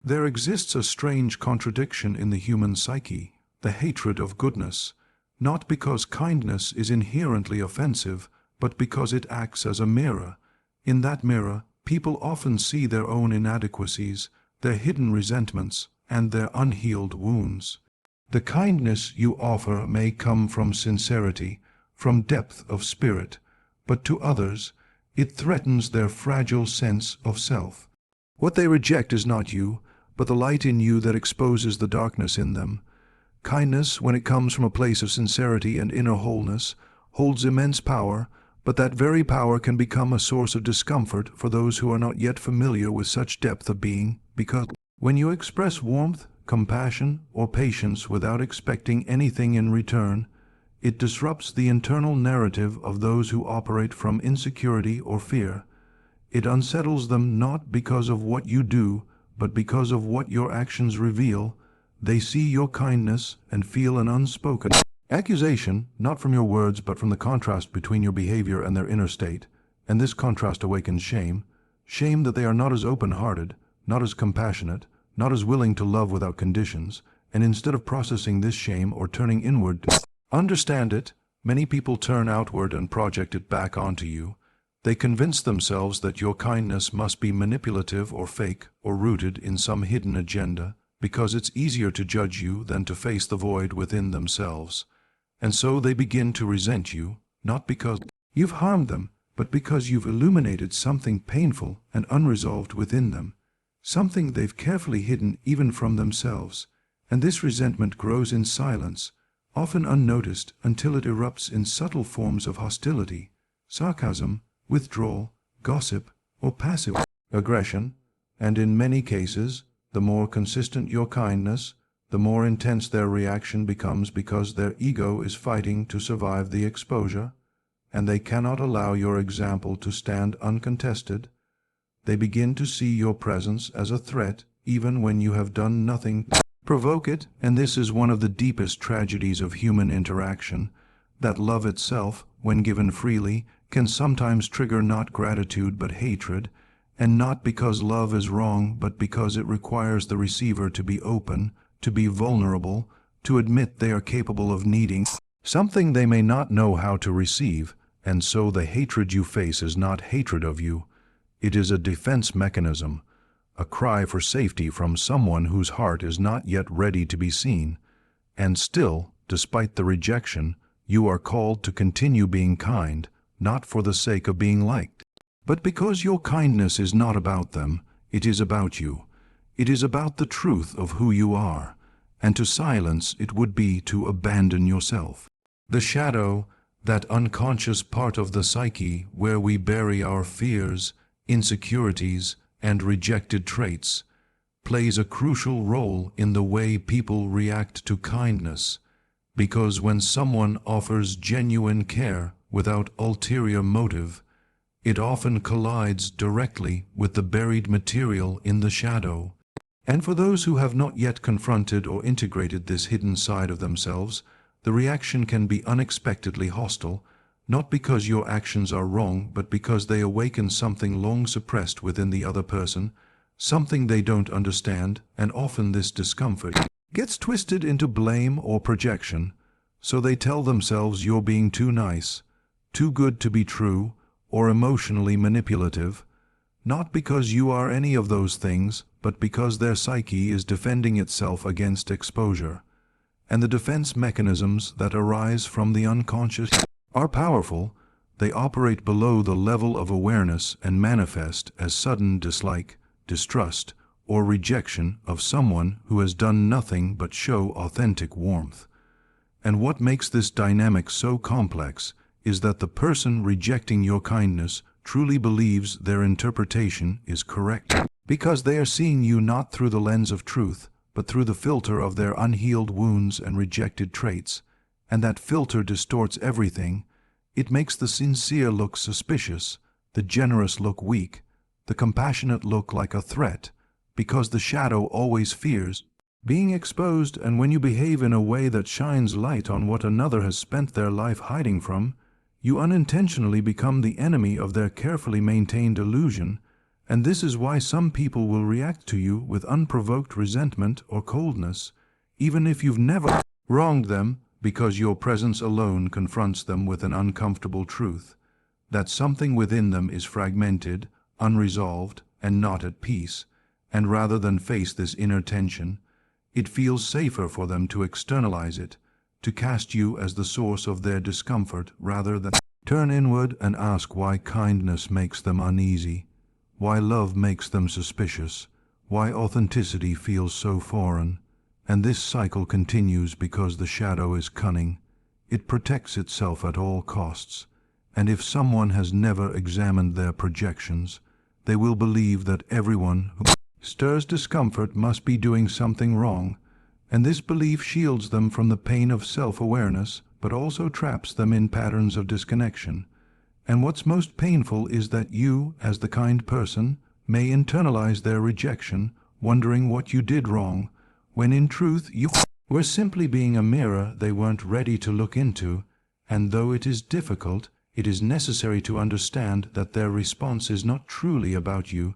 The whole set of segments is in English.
There exists a strange contradiction in the human psyche, the hatred of goodness, not because kindness is inherently offensive, but because it acts as a mirror. In that mirror, people often see their own inadequacies, their hidden resentments, and their unhealed wounds. The kindness you offer may come from sincerity, from depth of spirit, but to others, it threatens their fragile sense of self. What they reject is not you, but the light in you that exposes the darkness in them. Kindness, when it comes from a place of sincerity and inner wholeness, holds immense power, but that very power can become a source of discomfort for those who are not yet familiar with such depth of being, because when you express warmth, compassion, or patience without expecting anything in return, it disrupts the internal narrative of those who operate from insecurity or fear. It unsettles them not because of what you do, but because of what your actions reveal. They see your kindness and feel an unspoken accusation, not from your words but from the contrast between your behavior and their inner state, and this contrast awakens shame, shame that they are not as open-hearted, not as compassionate, not as willing to love without conditions, and instead of processing this shame or turning inward to understand it, many people turn outward and project it back onto you. They convince themselves that your kindness must be manipulative or fake or rooted in some hidden agenda, because it's easier to judge you than to face the void within themselves. And so they begin to resent you, not because you've harmed them, but because you've illuminated something painful and unresolved within them, something they've carefully hidden even from themselves. And this resentment grows in silence, often unnoticed, until it erupts in subtle forms of hostility, sarcasm, withdrawal, gossip, or passive aggression. And in many cases, the more consistent your kindness, the more intense their reaction becomes, because their ego is fighting to survive the exposure, and they cannot allow your example to stand uncontested. They begin to see your presence as a threat, even when you have done nothing to provoke it, and this is one of the deepest tragedies of human interaction, that love itself, when given freely, can sometimes trigger not gratitude but hatred, and not because love is wrong, but because it requires the receiver to be open, to be vulnerable, to admit they are capable of needing something they may not know how to receive. And so the hatred you face is not hatred of you. It is a defense mechanism, a cry for safety from someone whose heart is not yet ready to be seen. And still, despite the rejection, you are called to continue being kind, not for the sake of being liked, but because your kindness is not about them, it is about you. It is about the truth of who you are, and to silence it would be to abandon yourself. The shadow, that unconscious part of the psyche where we bury our fears, insecurities, and rejected traits, plays a crucial role in the way people react to kindness, because when someone offers genuine care without ulterior motive, it often collides directly with the buried material in the shadow. And for those who have not yet confronted or integrated this hidden side of themselves, the reaction can be unexpectedly hostile, not because your actions are wrong, but because they awaken something long suppressed within the other person, something they don't understand, and often this discomfort gets twisted into blame or projection, so they tell themselves you're being too nice, too good to be true, or emotionally manipulative, not because you are any of those things, but because their psyche is defending itself against exposure. And the defense mechanisms that arise from the unconscious are powerful. They operate below the level of awareness and manifest as sudden dislike, distrust, or rejection of someone who has done nothing but show authentic warmth. And what makes this dynamic so complex is that the person rejecting your kindness truly believes their interpretation is correct, because they are seeing you not through the lens of truth, but through the filter of their unhealed wounds and rejected traits, and that filter distorts everything. It makes the sincere look suspicious, the generous look weak, the compassionate look like a threat, because the shadow always fears being exposed. And when you behave in a way that shines light on what another has spent their life hiding from, you unintentionally become the enemy of their carefully maintained illusion, And this is why some people will react to you with unprovoked resentment or coldness, even if you've never wronged them, because your presence alone confronts them with an uncomfortable truth, that something within them is fragmented, unresolved, and not at peace, and rather than face this inner tension, it feels safer for them to externalize it, to cast you as the source of their discomfort rather than turn inward and ask why kindness makes them uneasy, why love makes them suspicious, why authenticity feels so foreign. And this cycle continues because the shadow is cunning. It protects itself at all costs. And if someone has never examined their projections, they will believe that everyone who stirs discomfort must be doing something wrong, and this belief shields them from the pain of self-awareness, but also traps them in patterns of disconnection. And what's most painful is that you, as the kind person, may internalize their rejection, wondering what you did wrong, when in truth you were simply being a mirror they weren't ready to look into. And though it is difficult, it is necessary to understand that their response is not truly about you.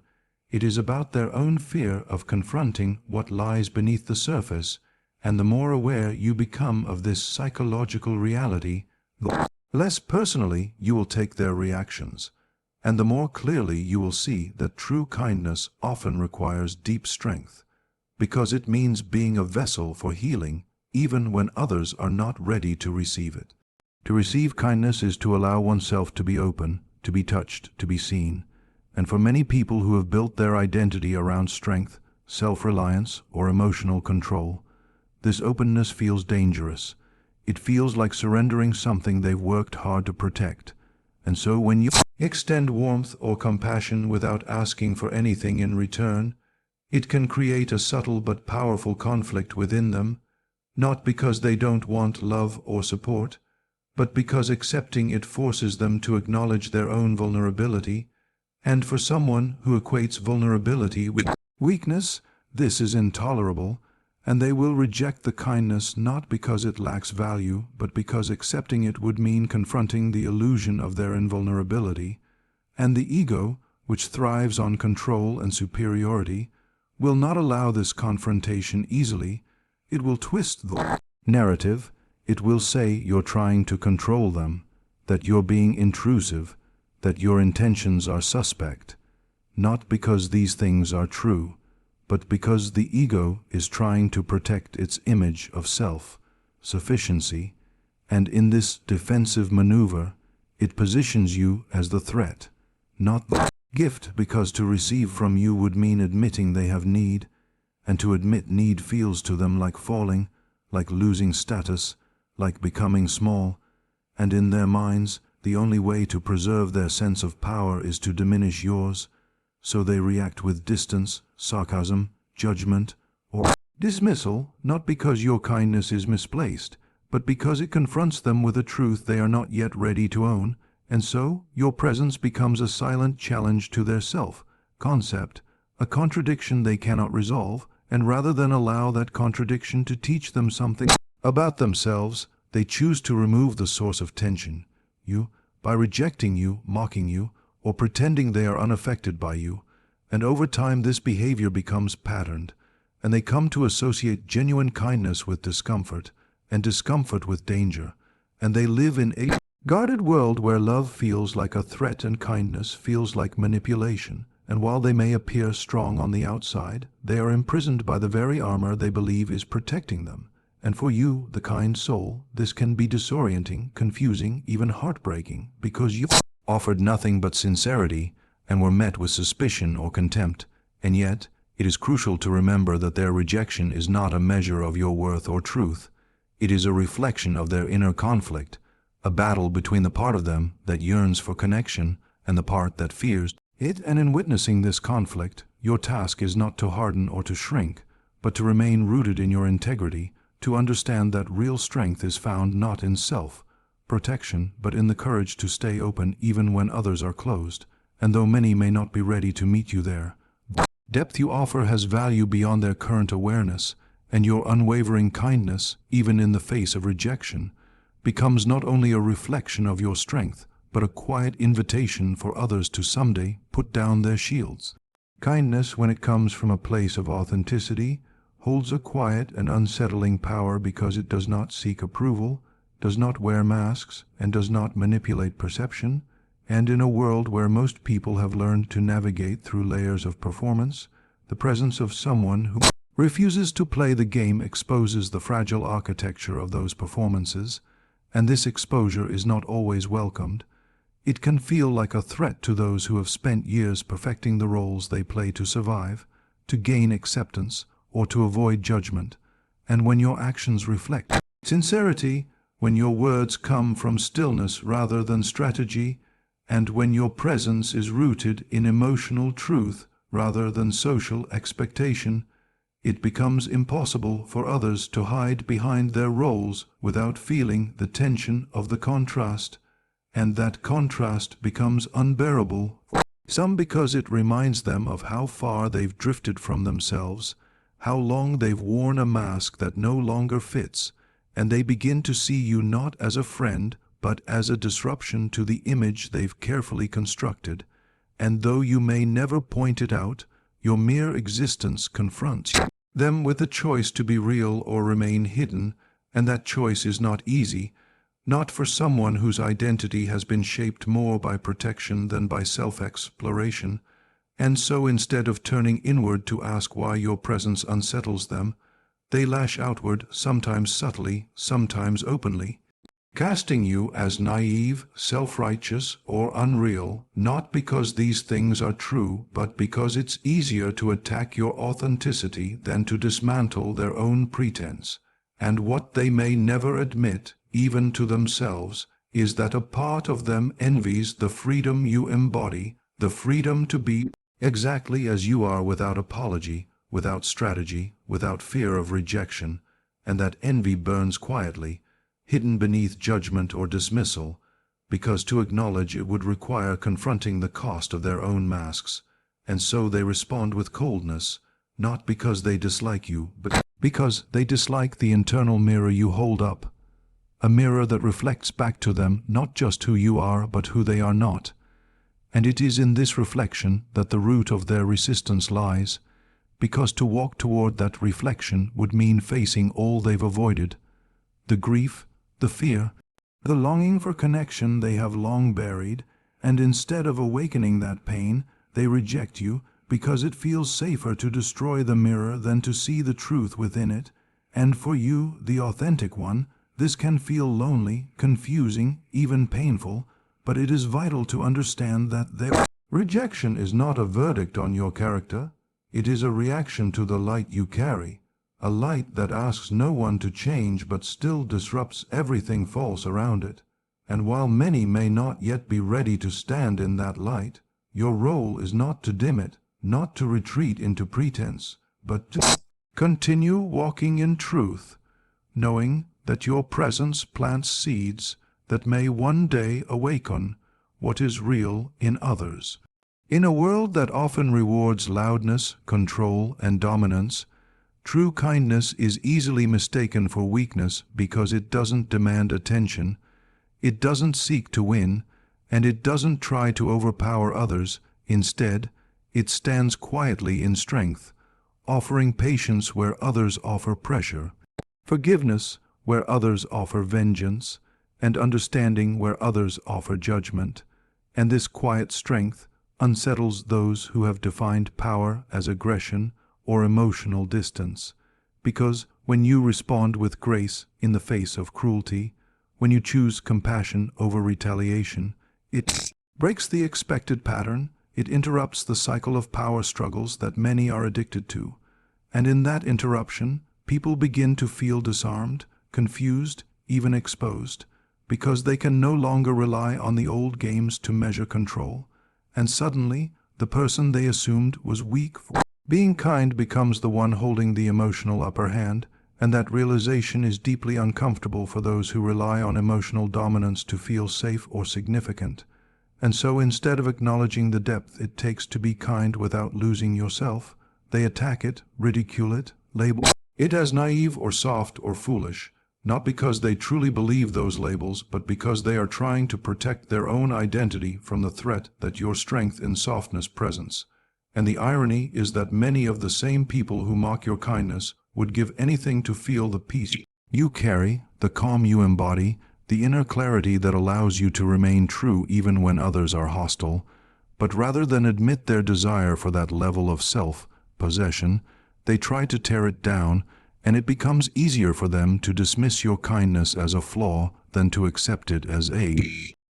It is about their own fear of confronting what lies beneath the surface, and the more aware you become of this psychological reality, the less personally you will take their reactions, and the more clearly you will see that true kindness often requires deep strength, because it means being a vessel for healing even when others are not ready to receive it. To receive kindness is to allow oneself to be open, to be touched, to be seen. And for many people who have built their identity around strength, self-reliance, or emotional control, this openness feels dangerous. It feels like surrendering something they've worked hard to protect. And so when you extend warmth or compassion without asking for anything in return, it can create a subtle but powerful conflict within them, not because they don't want love or support, but because accepting it forces them to acknowledge their own vulnerability. And for someone who equates vulnerability with weakness, this is intolerable, and they will reject the kindness not because it lacks value, but because accepting it would mean confronting the illusion of their invulnerability. And the ego, which thrives on control and superiority, will not allow this confrontation easily. It will twist the narrative. It will say you're trying to control them, that you're being intrusive, that your intentions are suspect, not because these things are true, but because the ego is trying to protect its image of self-sufficiency, and in this defensive maneuver, it positions you as the threat, not the gift, because to receive from you would mean admitting they have need, and to admit need feels to them like falling, like losing status, like becoming small, and in their minds, the only way to preserve their sense of power is to diminish yours, so they react with distance, sarcasm, judgment, or dismissal, not because your kindness is misplaced, but because it confronts them with a truth they are not yet ready to own, and so your presence becomes a silent challenge to their self-concept, a contradiction they cannot resolve, and rather than allow that contradiction to teach them something about themselves, they choose to remove the source of tension, you, by rejecting you, mocking you, or pretending they are unaffected by you. And over time this behavior becomes patterned, and they come to associate genuine kindness with discomfort, and discomfort with danger, and they live in a guarded world where love feels like a threat and kindness feels like manipulation. And while they may appear strong on the outside, they are imprisoned by the very armor they believe is protecting them. And for you, the kind soul, this can be disorienting, confusing, even heartbreaking, because you offered nothing but sincerity and were met with suspicion or contempt. And yet, it is crucial to remember that their rejection is not a measure of your worth or truth. It is a reflection of their inner conflict, a battle between the part of them that yearns for connection and the part that fears it. And in witnessing this conflict, your task is not to harden or to shrink, but to remain rooted in your integrity, to understand that real strength is found not in self-protection, but in the courage to stay open even when others are closed. And though many may not be ready to meet you there, the depth you offer has value beyond their current awareness, and your unwavering kindness, even in the face of rejection, becomes not only a reflection of your strength, but a quiet invitation for others to someday put down their shields. Kindness, when it comes from a place of authenticity, holds a quiet and unsettling power because it does not seek approval, does not wear masks, and does not manipulate perception. And in a world where most people have learned to navigate through layers of performance, the presence of someone who refuses to play the game exposes the fragile architecture of those performances, and this exposure is not always welcomed. It can feel like a threat to those who have spent years perfecting the roles they play to survive, to gain acceptance, or to avoid judgment. And when your actions reflect sincerity, when your words come from stillness rather than strategy, and when your presence is rooted in emotional truth rather than social expectation, it becomes impossible for others to hide behind their roles without feeling the tension of the contrast, and that contrast becomes unbearable for some because it reminds them of how far they've drifted from themselves, how long they've worn a mask that no longer fits, and they begin to see you not as a friend but as a disruption to the image they've carefully constructed. And though you may never point it out, your mere existence confronts them with a choice to be real or remain hidden, and that choice is not easy, not for someone whose identity has been shaped more by protection than by self-exploration. And so instead of turning inward to ask why your presence unsettles them, they lash outward, sometimes subtly, sometimes openly, casting you as naive, self-righteous, or unreal, not because these things are true, but because it's easier to attack your authenticity than to dismantle their own pretense. And what they may never admit, even to themselves, is that a part of them envies the freedom you embody, the freedom to be exactly as you are without apology, without strategy, without fear of rejection, and that envy burns quietly, hidden beneath judgment or dismissal, because to acknowledge it would require confronting the cost of their own masks, and so they respond with coldness, not because they dislike you, but because they dislike the internal mirror you hold up, a mirror that reflects back to them not just who you are, but who they are not. And it is in this reflection that the root of their resistance lies, because to walk toward that reflection would mean facing all they've avoided, the grief, the fear, the longing for connection they have long buried, and instead of awakening that pain, they reject you because it feels safer to destroy the mirror than to see the truth within it. And for you, the authentic one, this can feel lonely, confusing, even painful, but it is vital to understand that their rejection is not a verdict on your character. It is a reaction to the light you carry, a light that asks no one to change but still disrupts everything false around it. And while many may not yet be ready to stand in that light, your role is not to dim it, not to retreat into pretense, but to continue walking in truth, knowing that your presence plants seeds that may one day awaken what is real in others. In a world that often rewards loudness, control, and dominance, true kindness is easily mistaken for weakness because it doesn't demand attention, it doesn't seek to win, and it doesn't try to overpower others. Instead, it stands quietly in strength, offering patience where others offer pressure, forgiveness where others offer vengeance, and understanding where others offer judgment. And this quiet strength unsettles those who have defined power as aggression or emotional distance, because when you respond with grace in the face of cruelty, when you choose compassion over retaliation, it breaks the expected pattern, it interrupts the cycle of power struggles that many are addicted to. And in that interruption, people begin to feel disarmed, confused, even exposed, because they can no longer rely on the old games to measure control. And suddenly, the person they assumed was weak for being kind becomes the one holding the emotional upper hand, and that realization is deeply uncomfortable for those who rely on emotional dominance to feel safe or significant. And so instead of acknowledging the depth it takes to be kind without losing yourself, they attack it, ridicule it, label it as naive or soft or foolish, not because they truly believe those labels, but because they are trying to protect their own identity from the threat that your strength and softness presents. And the irony is that many of the same people who mock your kindness would give anything to feel the peace you carry, the calm you embody, the inner clarity that allows you to remain true even when others are hostile. But rather than admit their desire for that level of self-possession, they try to tear it down, and it becomes easier for them to dismiss your kindness as a flaw than to accept it as a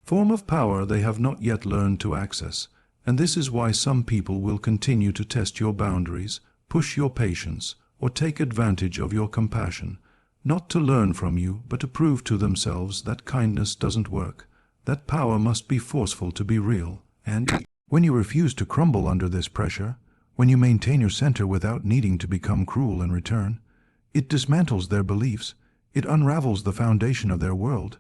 form of power they have not yet learned to access. And this is why some people will continue to test your boundaries, push your patience, or take advantage of your compassion, not to learn from you, but to prove to themselves that kindness doesn't work, that power must be forceful to be real. And when you refuse to crumble under this pressure, when you maintain your center without needing to become cruel in return, it dismantles their beliefs, it unravels the foundation of their world.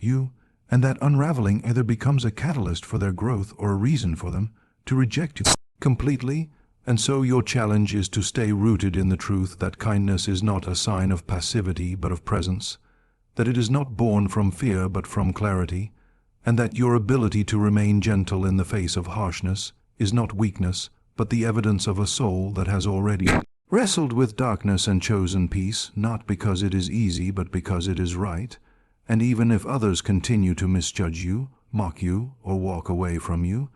And that unraveling either becomes a catalyst for their growth or a reason for them to reject you completely. And so your challenge is to stay rooted in the truth that kindness is not a sign of passivity but of presence, that it is not born from fear but from clarity, and that your ability to remain gentle in the face of harshness is not weakness but the evidence of a soul that has already wrestled with darkness and chosen peace, not because it is easy but because it is right. And even if others continue to misjudge you, mock you, or walk away from you,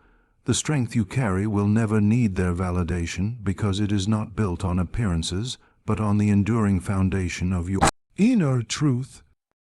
the strength you carry will never need their validation because it is not built on appearances, but on the enduring foundation of your inner truth.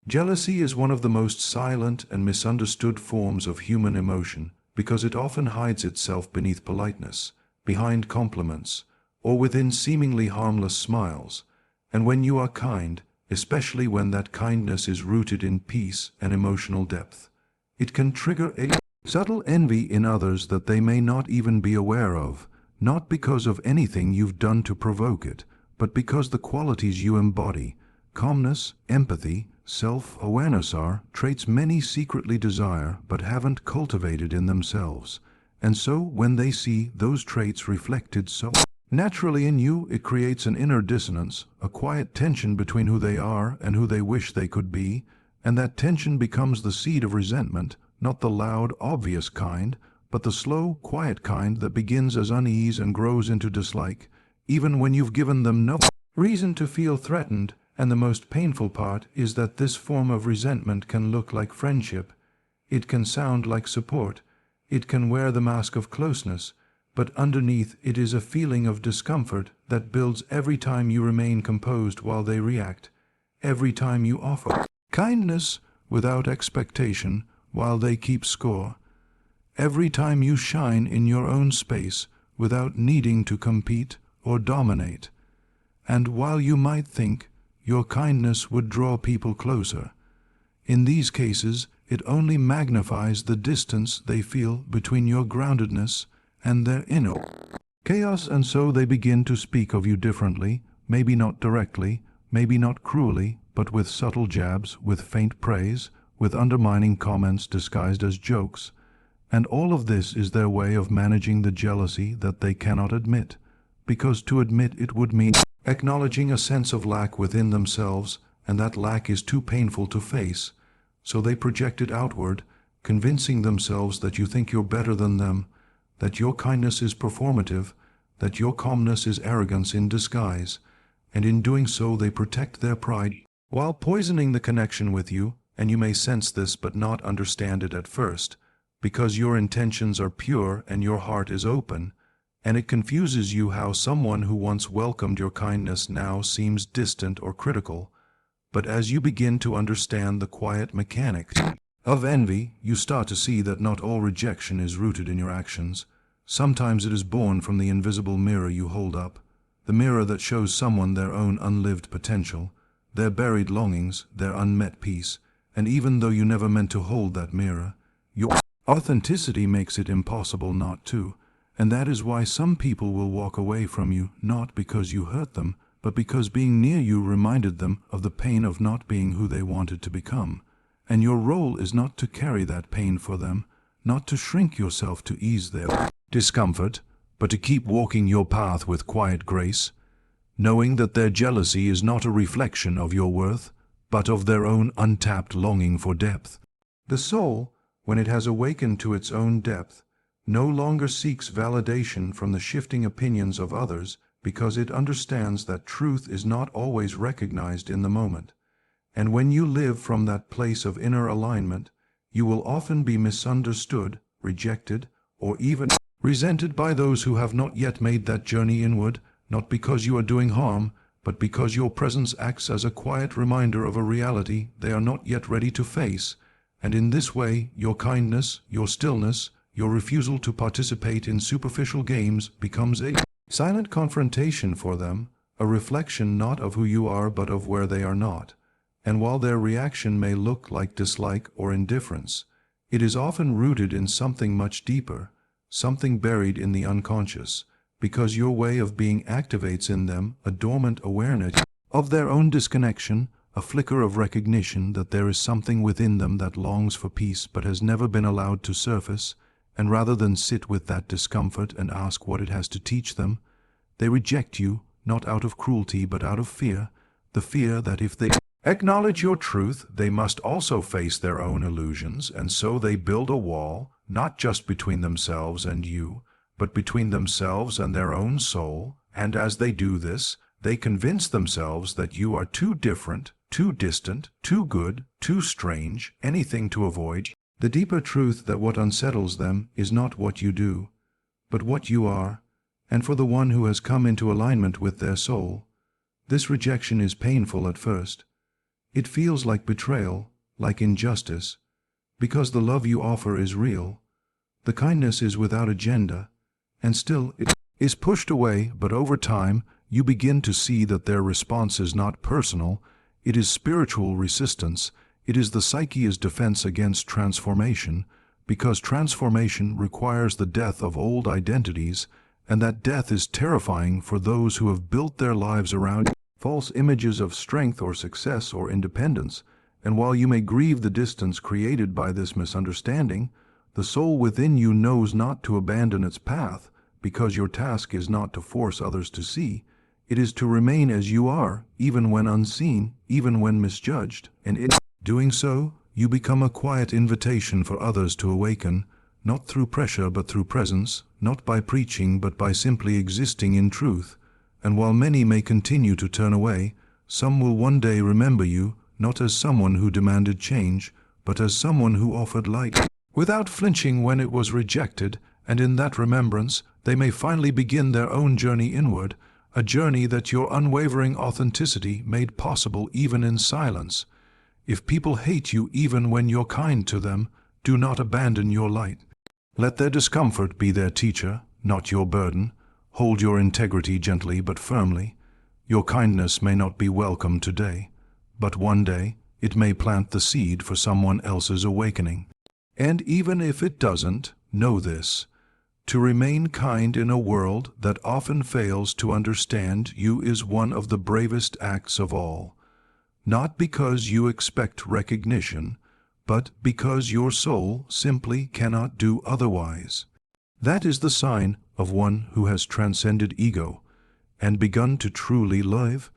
Jealousy is one of the most silent and misunderstood forms of human emotion because it often hides itself beneath politeness, behind compliments, or within seemingly harmless smiles. And when you are kind, especially when that kindness is rooted in peace and emotional depth, it can trigger a subtle envy in others that they may not even be aware of, not because of anything you've done to provoke it, but because the qualities you embody, calmness, empathy, self-awareness, are traits many secretly desire but haven't cultivated in themselves. And so when they see those traits reflected so naturally in you, it creates an inner dissonance, a quiet tension between who they are and who they wish they could be, and that tension becomes the seed of resentment, not the loud, obvious kind, but the slow, quiet kind that begins as unease and grows into dislike, even when you've given them no reason to feel threatened. And the most painful part is that this form of resentment can look like friendship, it can sound like support, it can wear the mask of closeness, but underneath it is a feeling of discomfort that builds every time you remain composed while they react, every time you offer kindness without expectation while they keep score, every time you shine in your own space without needing to compete or dominate. And while you might think your kindness would draw people closer, in these cases it only magnifies the distance they feel between your groundedness and their inner chaos. And so they begin to speak of you differently, maybe not directly, maybe not cruelly, but with subtle jabs, with faint praise, with undermining comments disguised as jokes. And all of this is their way of managing the jealousy that they cannot admit, because to admit it would mean acknowledging a sense of lack within themselves, and that lack is too painful to face. So they project it outward, convincing themselves that you think you're better than them, that your kindness is performative, that your calmness is arrogance in disguise, and in doing so they protect their pride while poisoning the connection with you. And you may sense this but not understand it at first, because your intentions are pure and your heart is open, and it confuses you how someone who once welcomed your kindness now seems distant or critical. But as you begin to understand the quiet mechanics of envy, you start to see that not all rejection is rooted in your actions. Sometimes it is born from the invisible mirror you hold up, the mirror that shows someone their own unlived potential, their buried longings, their unmet peace. And even though you never meant to hold that mirror, your authenticity makes it impossible not to. And that is why some people will walk away from you, not because you hurt them, but because being near you reminded them of the pain of not being who they wanted to become. And your role is not to carry that pain for them, not to shrink yourself to ease their discomfort, but to keep walking your path with quiet grace, knowing that their jealousy is not a reflection of your worth, but of their own untapped longing for depth. The soul, when it has awakened to its own depth, no longer seeks validation from the shifting opinions of others because it understands that truth is not always recognized in the moment. And when you live from that place of inner alignment, you will often be misunderstood, rejected, or even resented by those who have not yet made that journey inward, not because you are doing harm, but because your presence acts as a quiet reminder of a reality they are not yet ready to face. And in this way, your kindness, your stillness, your refusal to participate in superficial games becomes a silent confrontation for them, a reflection not of who you are but of where they are not. And while their reaction may look like dislike or indifference, it is often rooted in something much deeper, something buried in the unconscious, because your way of being activates in them a dormant awareness of their own disconnection, a flicker of recognition that there is something within them that longs for peace but has never been allowed to surface, and rather than sit with that discomfort and ask what it has to teach them, they reject you, not out of cruelty but out of fear, the fear that if they acknowledge your truth, they must also face their own illusions, and so they build a wall, not just between themselves and you, but between themselves and their own soul, and as they do this, they convince themselves that you are too different, too distant, too good, too strange, anything to avoid the deeper truth that what unsettles them is not what you do, but what you are, and for the one who has come into alignment with their soul, this rejection is painful at first. It feels like betrayal, like injustice, because the love you offer is real, the kindness is without agenda, and still it is pushed away, but over time you begin to see that their response is not personal, it is spiritual resistance, it is the psyche's defense against transformation, because transformation requires the death of old identities, and that death is terrifying for those who have built their lives around false images of strength or success or independence. And while you may grieve the distance created by this misunderstanding, the soul within you knows not to abandon its path, because your task is not to force others to see. It is to remain as you are, even when unseen, even when misjudged, and in doing so, you become a quiet invitation for others to awaken, not through pressure but through presence, not by preaching but by simply existing in truth. And while many may continue to turn away, some will one day remember you, not as someone who demanded change, but as someone who offered light, without flinching when it was rejected, and in that remembrance, they may finally begin their own journey inward, a journey that your unwavering authenticity made possible even in silence. If people hate you even when you're kind to them, do not abandon your light. Let their discomfort be their teacher, not your burden. Hold your integrity gently but firmly. Your kindness may not be welcome today, but one day it may plant the seed for someone else's awakening. And even if it doesn't, know this: to remain kind in a world that often fails to understand you is one of the bravest acts of all. Not because you expect recognition, but because your soul simply cannot do otherwise. That is the sign of one who has transcended ego and begun to truly live